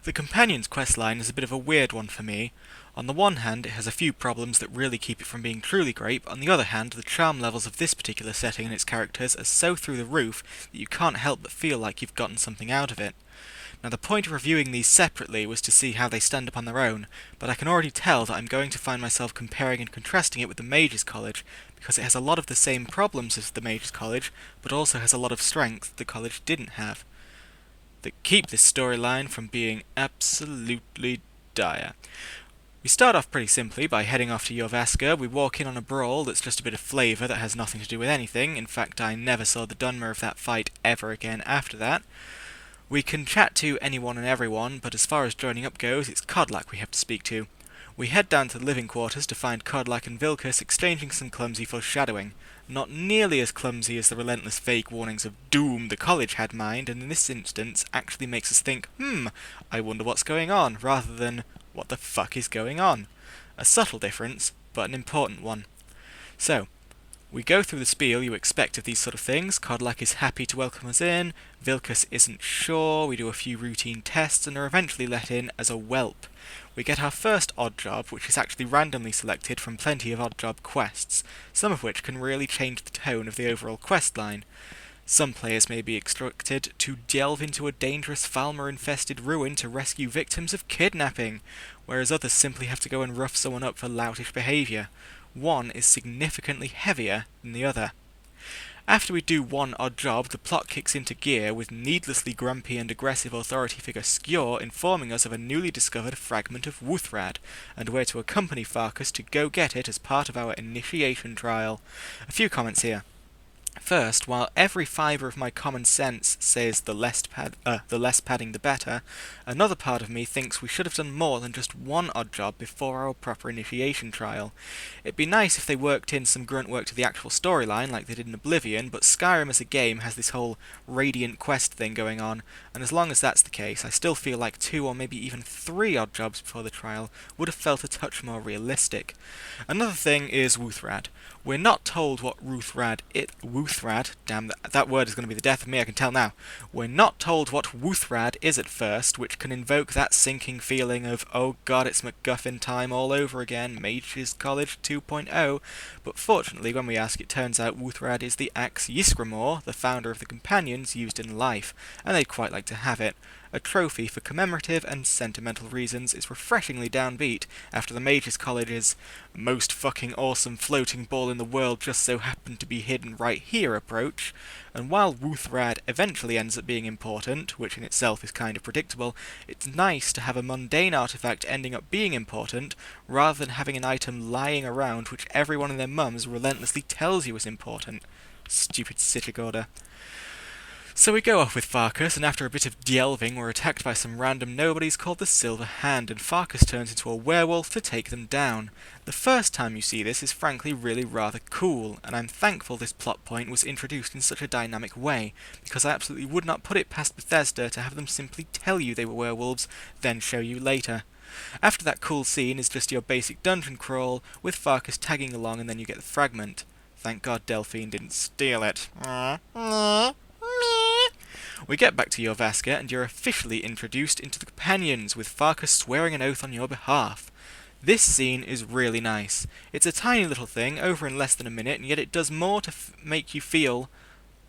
The Companions Questline is a bit of a weird one for me. On the one hand, it has a few problems that really keep it from being truly great, but on the other hand, the charm levels of this particular setting and its characters are so through the roof that you can't help but feel like you've gotten something out of it. Now, the point of reviewing these separately was to see how they stand up on their own, but I can already tell that I'm going to find myself comparing and contrasting it with the Mages College, because it has a lot of the same problems as the Mages College, but also has a lot of strengths the college didn't have, that keep this storyline from being absolutely dire. We start off pretty simply by heading off to Jorvaska. We walk in on a brawl that's just a bit of flavour that has nothing to do with anything. In fact, I never saw the Dunmer of that fight ever again after that. We can chat to anyone and everyone, but as far as joining up goes, it's Kodlak we have to speak to. We head down to the living quarters to find Kodlak and Vilkas exchanging some clumsy foreshadowing. Not nearly as clumsy as the relentless fake warnings of doom the college had mined, and in this instance actually makes us think, I wonder what's going on, rather than, what the fuck is going on? A subtle difference, but an important one. So, we go through the spiel you expect of these sort of things. Kodlak is happy to welcome us in, Vilkas isn't sure, we do a few routine tests and are eventually let in as a whelp. We get our first odd job, which is actually randomly selected from plenty of odd job quests, some of which can really change the tone of the overall quest line. Some players may be instructed to delve into a dangerous Falmer-infested ruin to rescue victims of kidnapping, whereas others simply have to go and rough someone up for loutish behaviour. One is significantly heavier than the other. After we do one odd job, the plot kicks into gear with needlessly grumpy and aggressive authority figure Skjor informing us of a newly discovered fragment of Wuthrad, and we're to accompany Farkas to go get it as part of our initiation trial. A few comments here. First, while every fibre of my common sense says the less padding the better, another part of me thinks we should have done more than just one odd job before our proper initiation trial. It'd be nice if they worked in some grunt work to the actual storyline like they did in Oblivion, but Skyrim as a game has this whole radiant quest thing going on, and as long as that's the case, I still feel like 2 or maybe even 3 odd jobs before the trial would have felt a touch more realistic. Another thing is Wuthrad. We're not told what Wuthrad, damn, that word is going to be the death of me, I can tell now. We're not told what Wuthrad is at first, which can invoke that sinking feeling of, oh god, it's MacGuffin time all over again, Mages College 2.0, but fortunately when we ask it turns out Wuthrad is the axe Ysgramor, the founder of the Companions, used in life, and they'd quite like to have it. A trophy for commemorative and sentimental reasons is refreshingly downbeat after the Mages College's most fucking awesome floating ball in the world just so happened to be hidden right here approach, and while Wuthrad eventually ends up being important, which in itself is kind of predictable, it's nice to have a mundane artifact ending up being important rather than having an item lying around which everyone and their mums relentlessly tells you is important. Stupid Citric Order. So we go off with Farkas, and after a bit of delving, we're attacked by some random nobodies called the Silver Hand, and Farkas turns into a werewolf to take them down. The first time you see this is frankly really rather cool, and I'm thankful this plot point was introduced in such a dynamic way, because I absolutely would not put it past Bethesda to have them simply tell you they were werewolves, then show you later. After that cool scene is just your basic dungeon crawl, with Farkas tagging along and then you get the fragment. Thank God Delphine didn't steal it. We get back to Jorvaska, and you're officially introduced into the Companions, with Farkas swearing an oath on your behalf. This scene is really nice. It's a tiny little thing, over in less than a minute, and yet it does more to make you feel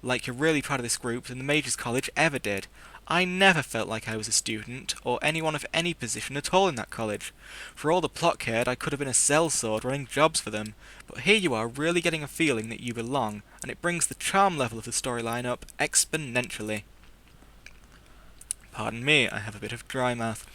like you're really proud of this group than the Mages College ever did. I never felt like I was a student, or anyone of any position at all in that college. For all the plot cared, I could have been a sellsword running jobs for them, but here you are really getting a feeling that you belong, and it brings the charm level of the storyline up exponentially. Pardon me, I have a bit of dry mouth.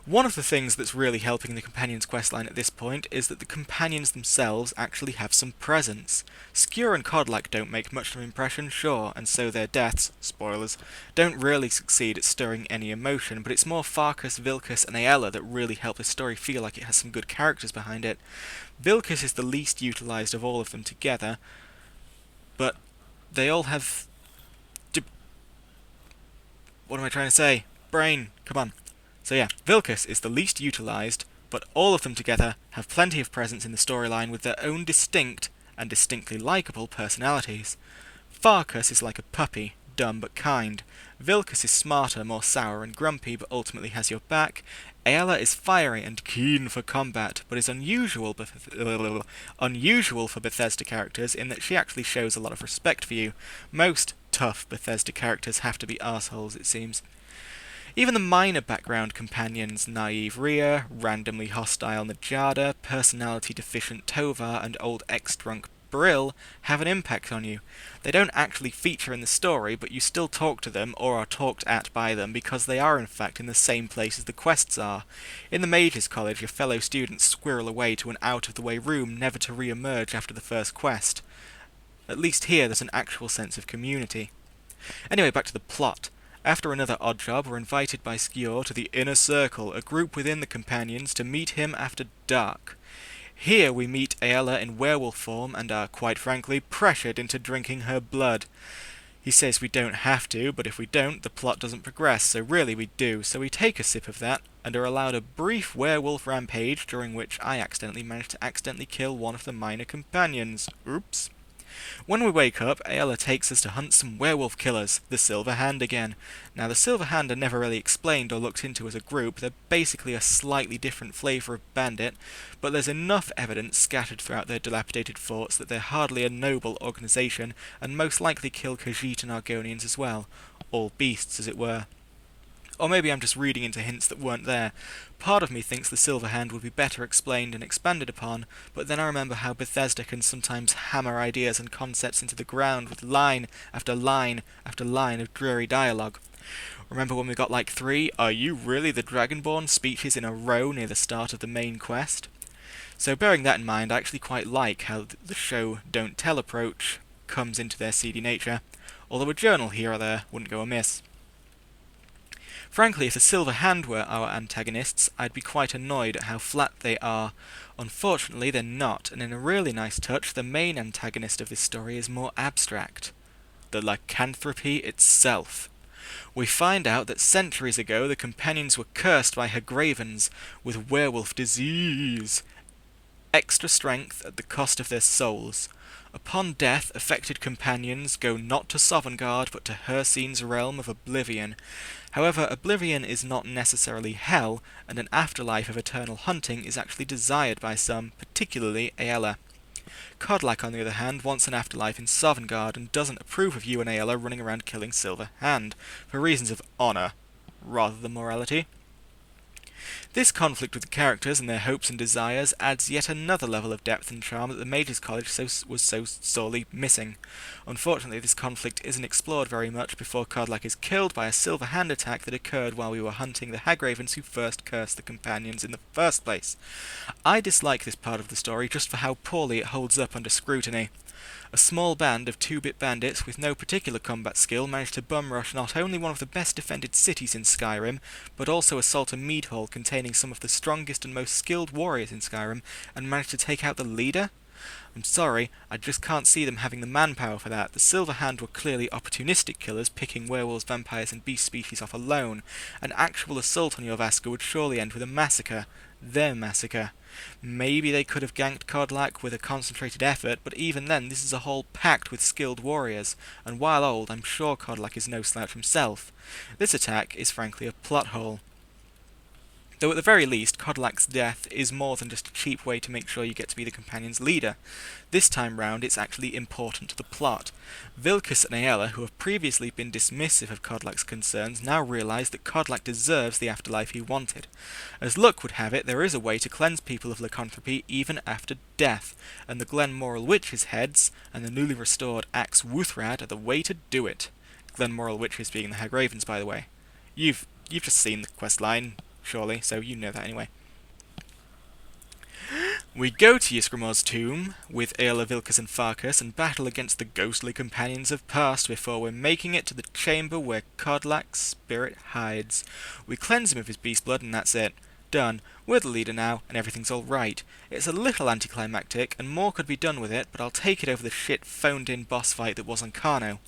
One of the things that's really helping the Companions questline at this point is that the Companions themselves actually have some presence. Skjor and Kodlak don't make much of an impression, sure, and so their deaths, spoilers, don't really succeed at stirring any emotion, but it's more Farkas, Vilkas, and Aella that really help the story feel like it has some good characters behind it. Vilkas is the least utilised of all of them together, but they all have... What am I trying to say? Brain, come on. So yeah, Vilkas is the least utilised, but all of them together have plenty of presence in the storyline with their own distinct and distinctly likeable personalities. Farkas is like a puppy, dumb but kind. Vilkas is smarter, more sour and grumpy, but ultimately has your back. Aella is fiery and keen for combat, but is unusual for Bethesda characters in that she actually shows a lot of respect for you. Most tough Bethesda characters have to be assholes, it seems. Even the minor background companions, naive Rhea, randomly hostile Najada, personality-deficient Tovar, and old ex-drunk Brill, have an impact on you. They don't actually feature in the story, but you still talk to them, or are talked at by them, because they are in fact in the same place as the quests are. In the Mages College, your fellow students squirrel away to an out-of-the-way room, never to re-emerge after the first quest. At least here there's an actual sense of community. Anyway, back to the plot. After another odd job, we're invited by Skior to the Inner Circle, a group within the Companions, to meet him after dark. Here we meet Aella in werewolf form and are, quite frankly, pressured into drinking her blood. He says we don't have to, but if we don't, the plot doesn't progress, so really we do. So we take a sip of that, and are allowed a brief werewolf rampage, during which I accidentally managed to accidentally kill one of the minor companions. Oops. When we wake up, Aella takes us to hunt some werewolf killers, the Silver Hand again. Now, the Silver Hand are never really explained or looked into as a group. They're basically a slightly different flavour of bandit, but there's enough evidence scattered throughout their dilapidated forts that they're hardly a noble organisation, and most likely kill Khajiit and Argonians as well. All beasts, as it were. Or maybe I'm just reading into hints that weren't there. Part of me thinks the Silver Hand would be better explained and expanded upon, but then I remember how Bethesda can sometimes hammer ideas and concepts into the ground with line after line after line of dreary dialogue. Remember when we got like 3 "Are you really the Dragonborn?" speeches in a row near the start of the main quest? So bearing that in mind, I actually quite like how the show don't tell approach comes into their seedy nature, although a journal here or there wouldn't go amiss. Frankly, if the Silver Hand were our antagonists, I'd be quite annoyed at how flat they are. Unfortunately, they're not, and in a really nice touch, the main antagonist of this story is more abstract. The lycanthropy itself. We find out that centuries ago the Companions were cursed by Hagravens with werewolf disease. Extra strength at the cost of their souls. Upon death, affected Companions go not to Sovngarde, but to Hircine's realm of Oblivion. However, Oblivion is not necessarily hell, and an afterlife of eternal hunting is actually desired by some, particularly Aella. Kodlak, on the other hand, wants an afterlife in Sovngarde, and doesn't approve of you and Aella running around killing Silver Hand, for reasons of honour, rather than morality. This conflict with the characters and their hopes and desires adds yet another level of depth and charm that the Mages College was so sorely missing. Unfortunately, this conflict isn't explored very much before Kodlak is killed by a Silver Hand attack that occurred while we were hunting the Hagravens who first cursed the Companions in the first place. I dislike this part of the story just for how poorly it holds up under scrutiny. A small band of 2-bit bandits with no particular combat skill managed to bum rush not only one of the best defended cities in Skyrim, but also assault a mead hall containing some of the strongest and most skilled warriors in Skyrim, and managed to take out the leader? I'm sorry, I just can't see them having the manpower for that. The Silver Hand were clearly opportunistic killers, picking werewolves, vampires, and beast species off alone. An actual assault on Jorvaska would surely end with a massacre. Their massacre. Maybe they could have ganked Kodlak with a concentrated effort, but even then this is a hall packed with skilled warriors, and while old, I'm sure Kodlak is no slouch himself. This attack is frankly a plot hole. Though at the very least, Kodlak's death is more than just a cheap way to make sure you get to be the Companions' leader. This time round, it's actually important to the plot. Vilkas and Aella, who have previously been dismissive of Kodlak's concerns, now realise that Kodlak deserves the afterlife he wanted. As luck would have it, there is a way to cleanse people of lycanthropy even after death, and the Glenmoral Witches' heads and the newly restored Axe Wuthrad are the way to do it. Glenmoral Witches being the Hagravens, by the way. You've just seen the questline, surely, so you know that anyway. We go to Ysgramor's tomb with Aella, Vilkas and Farkas and battle against the ghostly Companions of past before we're making it to the chamber where Kodlak's spirit hides. We cleanse him of his beast blood and that's it. Done. We're the leader now, and everything's alright. It's a little anticlimactic, and more could be done with it, but I'll take it over the shit phoned-in boss fight that was on Carno.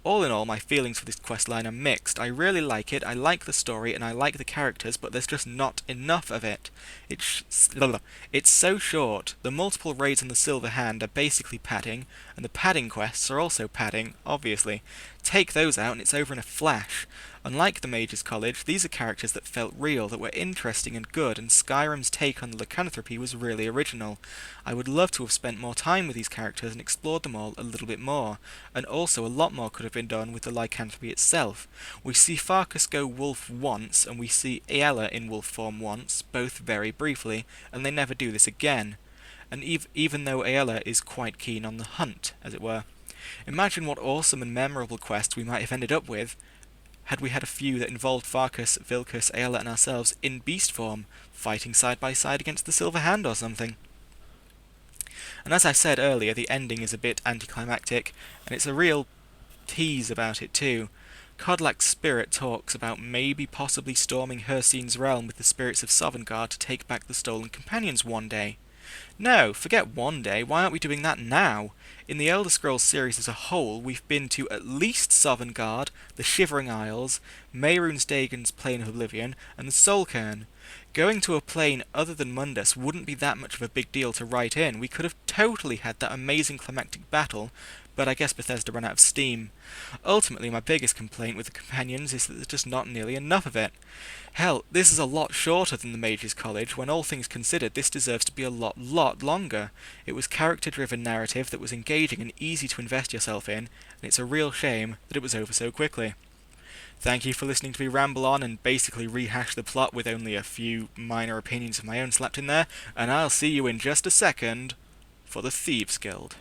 All in all, my feelings for this questline are mixed. I really like it, I like the story, and I like the characters, but there's just not enough of it. It's so short. The multiple raids on the Silver Hand are basically padding, and the padding quests are also padding, obviously. Take those out and it's over in a flash. Unlike the Mages College, these are characters that felt real, that were interesting and good, and Skyrim's take on the lycanthropy was really original. I would love to have spent more time with these characters and explored them all a little bit more, and also a lot more could have been done with the lycanthropy itself. We see Farkas go wolf once, and we see Aella in wolf form once, both very briefly, and they never do this again. And even though Aella is quite keen on the hunt, as it were. Imagine what awesome and memorable quests we might have ended up with had we had a few that involved Farkas, Vilkas, Aella, and ourselves in beast form, fighting side by side against the Silver Hand or something. And as I said earlier, the ending is a bit anticlimactic, and it's a real tease about it too. Kodlak's spirit talks about maybe possibly storming Hircine's realm with the spirits of Sovngarde to take back the stolen companions one day. No, forget one day, why aren't we doing that now? In the Elder Scrolls series as a whole, we've been to at least Sovngarde, the Shivering Isles, Mehrunes Dagon's Plane of Oblivion, and the Solcairn. Going to a plane other than Mundus wouldn't be that much of a big deal to write in. We could have totally had that amazing climactic battle, but I guess Bethesda ran out of steam. Ultimately, my biggest complaint with the Companions is that there's just not nearly enough of it. Hell, this is a lot shorter than the Mages College. When all things considered, this deserves to be a lot longer. It was character-driven narrative that was engaging and easy to invest yourself in, and it's a real shame that it was over so quickly. Thank you for listening to me ramble on and basically rehash the plot with only a few minor opinions of my own slapped in there, and I'll see you in just a second for the Thieves Guild.